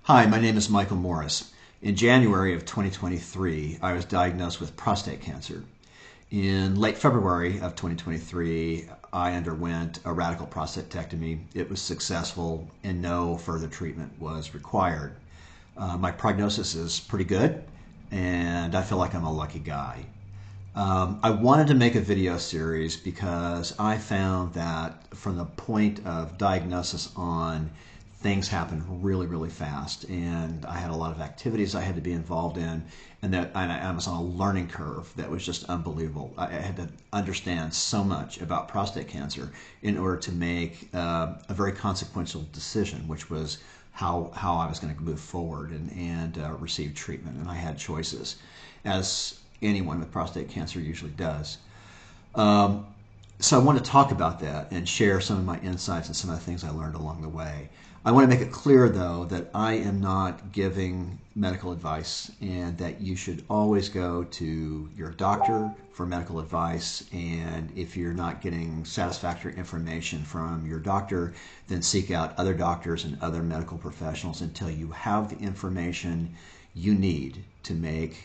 Hi, my name is Michael Morris. In January of 2023, I was diagnosed with prostate cancer. In late February of 2023, I underwent a radical prostatectomy. It was successful and no further treatment was required. My prognosis is pretty good, and I feel like I'm a lucky guy. I wanted to make a video series because I found that from the point of diagnosis on, things happened really fast, and I had a lot of activities I had to be involved in, and I was on a learning curve that was just unbelievable. I had to understand so much about prostate cancer in order to make a very consequential decision, which was how I was going to move forward and receive treatment. And I had choices, as anyone with prostate cancer usually does. So I want to talk about that and share some of my insights and some of the things I learned along the way. I want to make it clear, though, that I am not giving medical advice, and that you should always go to your doctor for medical advice. And if you're not getting satisfactory information from your doctor, then seek out other doctors and other medical professionals until you have the information you need to make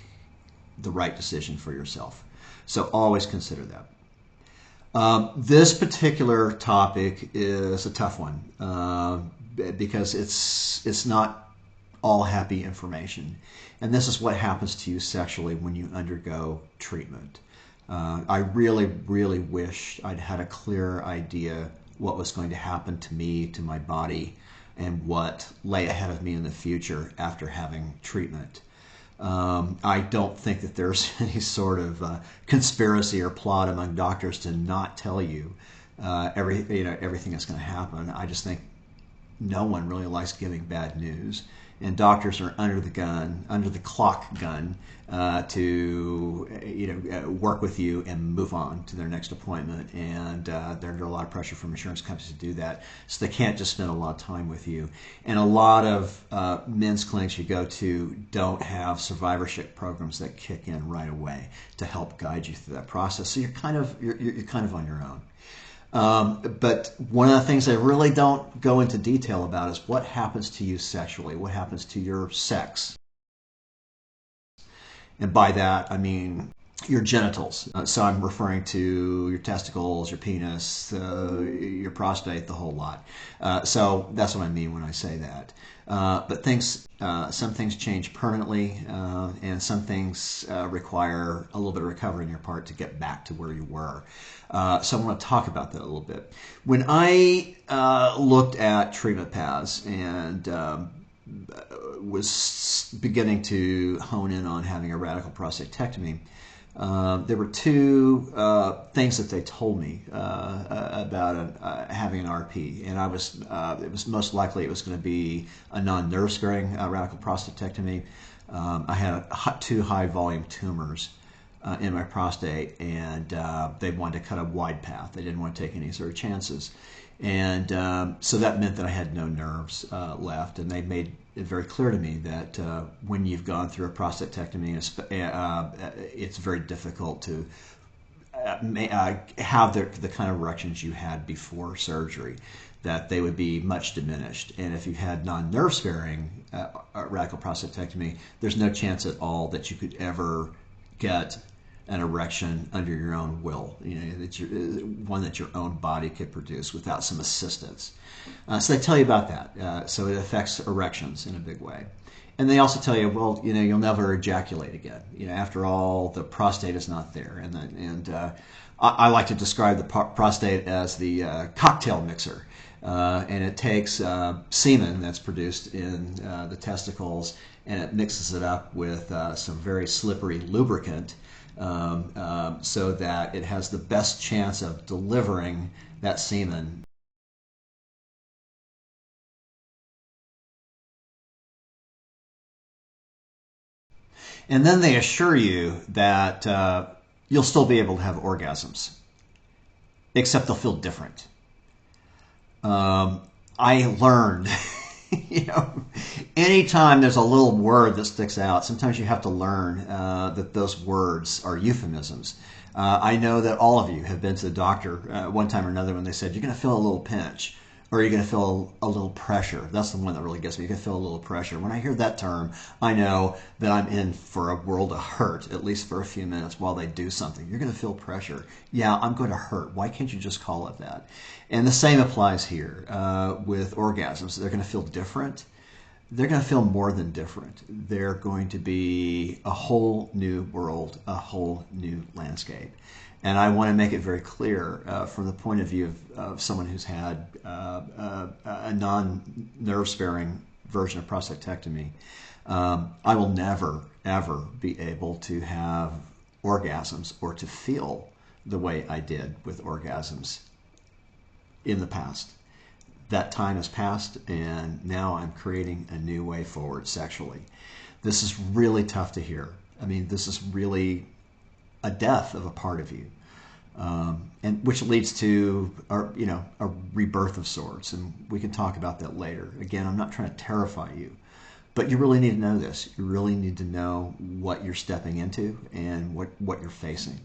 the right decision for yourself. So always consider that. This particular topic is a tough one because it's not all happy information. And this is what happens to you sexually when you undergo treatment. I really wish I'd had a clear idea what was going to happen to me, to my body, and what lay ahead of me in the future after having treatment. I don't think that there's any sort of conspiracy or plot among doctors to not tell you everything that's going to happen. I just think no one really likes giving bad news, and doctors are under the clock gun, to work with you and move on to their next appointment. And they're under a lot of pressure from insurance companies to do that, so they can't just spend a lot of time with you. And a lot of men's clinics you go to don't have survivorship programs that kick in right away to help guide you through that process. So you're kind of on your own. But one of the things I really don't go into detail about is what happens to you sexually, what happens to your sex. And by that, I mean your genitals. So I'm referring to your testicles, your penis, your prostate, the whole lot. So that's what I mean when I say that. But some things change permanently, and some things require a little bit of recovery on your part to get back to where you were. So I want to talk about that a little bit. When I looked at treatment paths and was beginning to hone in on having a radical prostatectomy, there were two things that they told me about having an RP, and it was most likely it was going to be a non-nerve sparing radical prostatectomy. I had two high volume tumors in my prostate, and they wanted to cut a wide path. They didn't want to take any sort of chances. And so that meant that I had no nerves left, and they made it very clear to me that when you've gone through a prostatectomy, it's very difficult to have the kind of erections you had before surgery, that they would be much diminished. And if you had non-nerve sparing radical prostatectomy, there's no chance at all that you could ever get an erection under your own will, one that your own body could produce without some assistance. So they tell you about that. So it affects erections in a big way. And they also tell you, well, you'll never ejaculate again. After all, the prostate is not there. I like to describe the prostate as the cocktail mixer. And it takes semen that's produced in the testicles, and it mixes it up with some very slippery lubricant, so that it has the best chance of delivering that semen. And then they assure you that you'll still be able to have orgasms, except they'll feel different. I learned, anytime there's a little word that sticks out, sometimes you have to learn that those words are euphemisms. I know that all of you have been to the doctor one time or another when they said, you're going to feel a little pinch, or you're going to feel a little pressure. That's the one that really gets me. You're going to feel a little pressure. When I hear that term, I know that I'm in for a world of hurt, at least for a few minutes while they do something. You're going to feel pressure. Yeah, I'm going to hurt. Why can't you just call it that? And the same applies here with orgasms. They're going to feel different. They're going to feel more than different. They're going to be a whole new world, a whole new landscape. And I want to make it very clear from the point of view of someone who's had a non-nerve sparing version of prostatectomy. I will never, ever be able to have orgasms or to feel the way I did with orgasms in the past. That time has passed, and now I'm creating a new way forward sexually. This is really tough to hear. I mean, this is really a death of a part of you, and which leads to a rebirth of sorts. And we can talk about that later. Again, I'm not trying to terrify you, but you really need to know this. You really need to know what you're stepping into and what you're facing.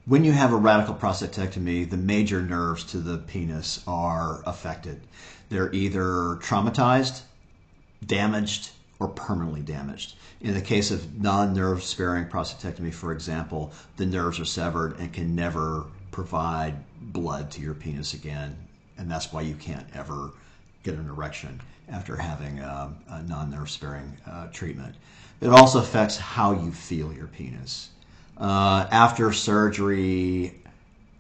When you have a radical prostatectomy, the major nerves to the penis are affected. They're either traumatized, damaged, or permanently damaged. In the case of non-nerve sparing prostatectomy, for example, the nerves are severed and can never provide blood to your penis again. And that's why you can't ever get an erection after having a non-nerve sparing treatment. It also affects how you feel your penis. After surgery,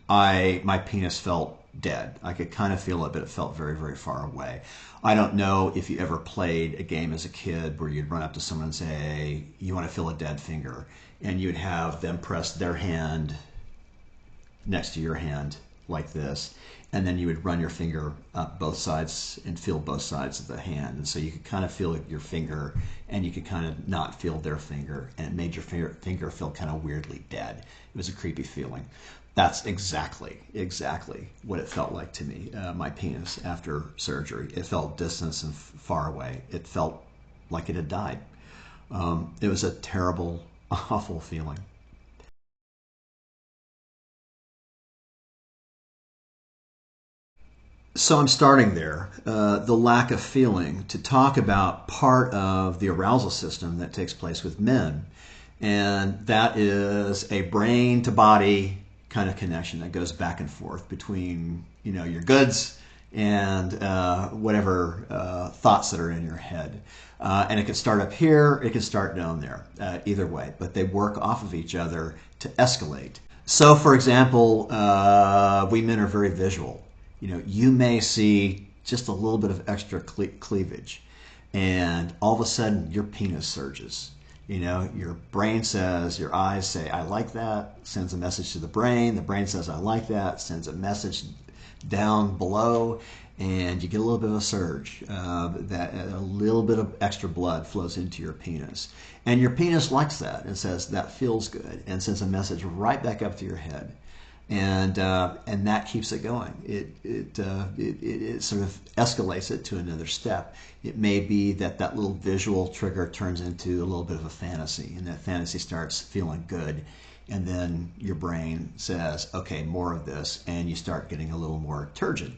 my penis felt dead. I could kind of feel it, but it felt very, very far away. I don't know if you ever played a game as a kid where you'd run up to someone and say, you want to feel a dead finger, and you'd have them press their hand next to your hand like this, and then you would run your finger up both sides and feel both sides of the hand. And so you could kind of feel your finger, and you could kind of not feel their finger, and it made your finger feel kind of weirdly dead. It was a creepy feeling. That's exactly what it felt like to me, my penis after surgery. It felt distant and far away. It felt like it had died. It was a terrible, awful feeling. So I'm starting there, the lack of feeling, to talk about part of the arousal system that takes place with men. And that is a brain to body kind of connection that goes back and forth between, your goods and whatever thoughts that are in your head. And it can start up here, it can start down there, either way. But they work off of each other to escalate. So, for example, we men are very visual. You may see just a little bit of extra cleavage, and all of a sudden your penis surges. Your brain says, your eyes say, I like that, sends a message to the brain says, I like that, sends a message down below, and you get a little bit of a surge. That a little bit of extra blood flows into your penis. And your penis likes that and says, that feels good, and sends a message right back up to your head. And that keeps it going. It sort of escalates it to another step. It may be that little visual trigger turns into a little bit of a fantasy, and that fantasy starts feeling good, and then your brain says, okay, more of this, and you start getting a little more turgid.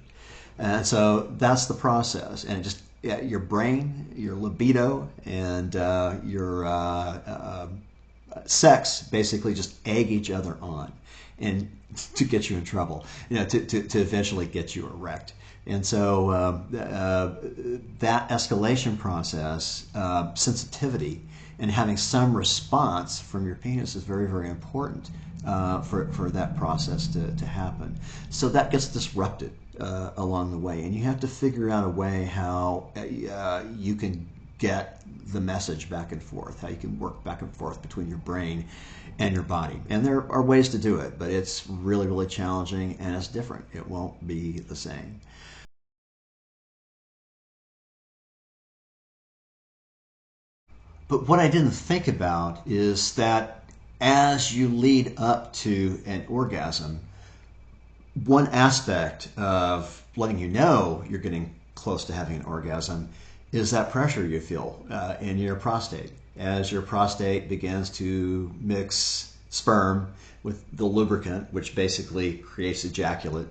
And so that's the process. And it just your brain, your libido, and your sex basically just egg each other on, and to get you in trouble, to eventually get you erect. And so that escalation process, sensitivity, and having some response from your penis is very, very important for that process to happen. So that gets disrupted along the way, and you have to figure out a way how you can get the message back and forth, how you can work back and forth between your brain and your body. And there are ways to do it, but it's really, really challenging, and it's different. It won't be the same. But what I didn't think about is that as you lead up to an orgasm, one aspect of letting you know you're getting close to having an orgasm is that pressure you feel in your prostate. As your prostate begins to mix sperm with the lubricant, which basically creates ejaculate,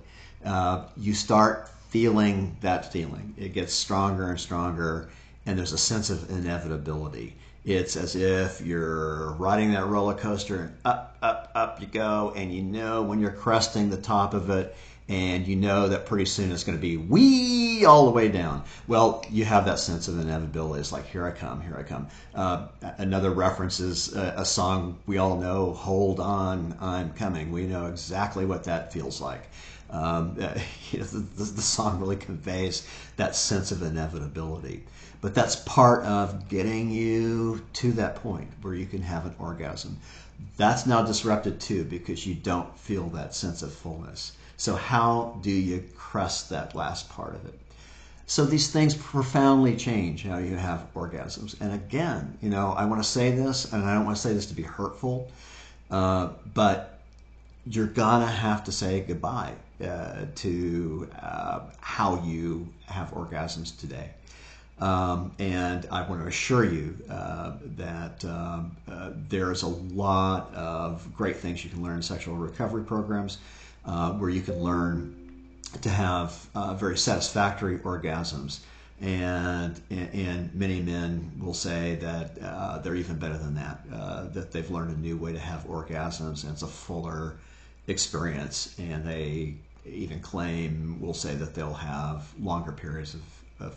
you start feeling that feeling. It gets stronger and stronger, and there's a sense of inevitability. It's as if you're riding that roller coaster and up, up, up you go, and you know when you're cresting the top of it, and you know that pretty soon it's going to be wee all the way down. Well, you have that sense of inevitability. It's like, here I come, here I come. Another reference is a song we all know, Hold On, I'm Coming. We know exactly what that feels like. The song really conveys that sense of inevitability. But that's part of getting you to that point where you can have an orgasm. That's now disrupted too because you don't feel that sense of fullness. So how do you crest that last part of it? So these things profoundly change how you have orgasms. And again, I want to say this, and I don't want to say this to be hurtful, but you're gonna have to say goodbye to how you have orgasms today. And I want to assure you that there's a lot of great things you can learn in sexual recovery programs where you can learn to have very satisfactory orgasms. And many men will say that they're even better than that, that they've learned a new way to have orgasms, and it's a fuller experience. And they even will say that they'll have longer periods of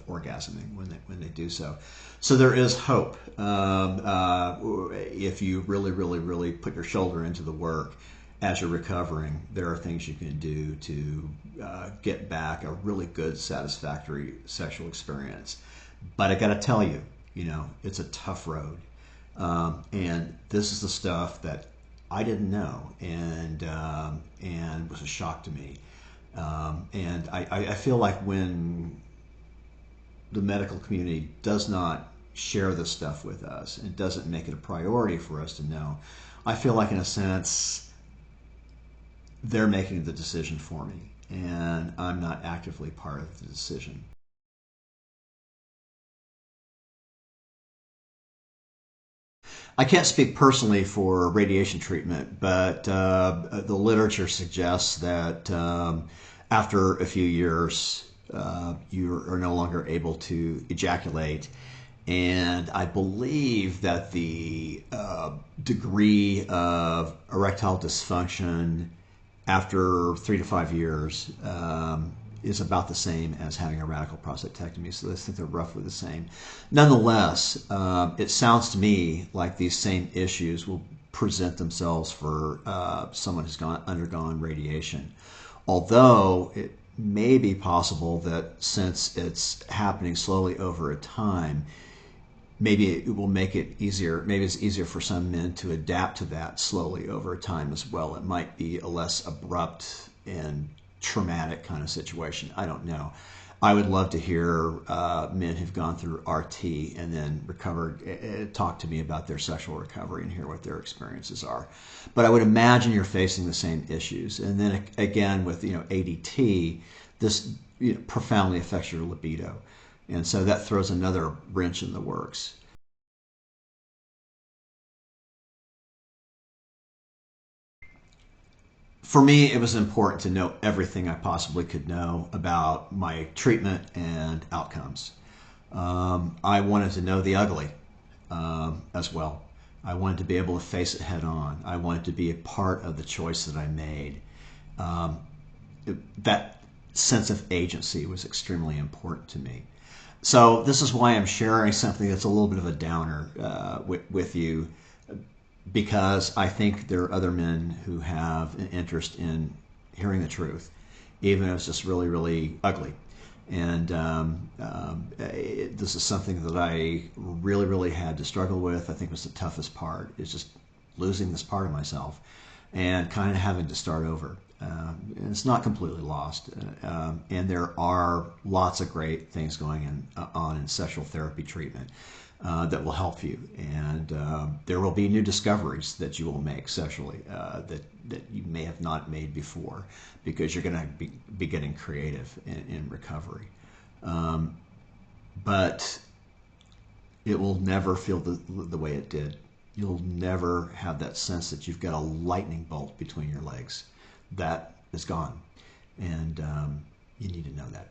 orgasming when they do so. So there is hope if you really, really, really put your shoulder into the work as you're recovering. There are things you can do to get back a really good, satisfactory sexual experience. But I got to tell you, it's a tough road, and this is the stuff that I didn't know, and was a shock to me. And I feel like when the medical community does not share this stuff with us and doesn't make it a priority for us to know, I feel like in a sense they're making the decision for me, and I'm not actively part of the decision. I can't speak personally for radiation treatment, but the literature suggests that after a few years, you are no longer able to ejaculate. And I believe that the degree of erectile dysfunction after 3 to 5 years is about the same as having a radical prostatectomy. So I think they're roughly the same. Nonetheless, it sounds to me like these same issues will present themselves for someone who's undergone radiation. Although it may be possible that since it's happening slowly over a time, maybe it will make it easier. Maybe it's easier for some men to adapt to that slowly over time as well. It might be a less abrupt and traumatic kind of situation. I don't know. I would love to hear men who've gone through RT and then recovered talk to me about their sexual recovery and hear what their experiences are. But I would imagine you're facing the same issues. And then again with ADT, this profoundly affects your libido. And so that throws another wrench in the works. For me, it was important to know everything I possibly could know about my treatment and outcomes. I wanted to know the ugly as well. I wanted to be able to face it head on. I wanted to be a part of the choice that I made. That sense of agency was extremely important to me. So this is why I'm sharing something that's a little bit of a downer with you, because I think there are other men who have an interest in hearing the truth, even if it's just really, really ugly. And this is something that I really, really had to struggle with. I think was the toughest part, is just losing this part of myself and kind of having to start over. And it's not completely lost. And there are lots of great things going on in sexual therapy treatment that will help you. And there will be new discoveries that you will make sexually that you may have not made before, because you're going to be getting creative in recovery. But it will never feel the way it did You'll never have that sense that you've got a lightning bolt between your legs. That is gone. And you need to know that.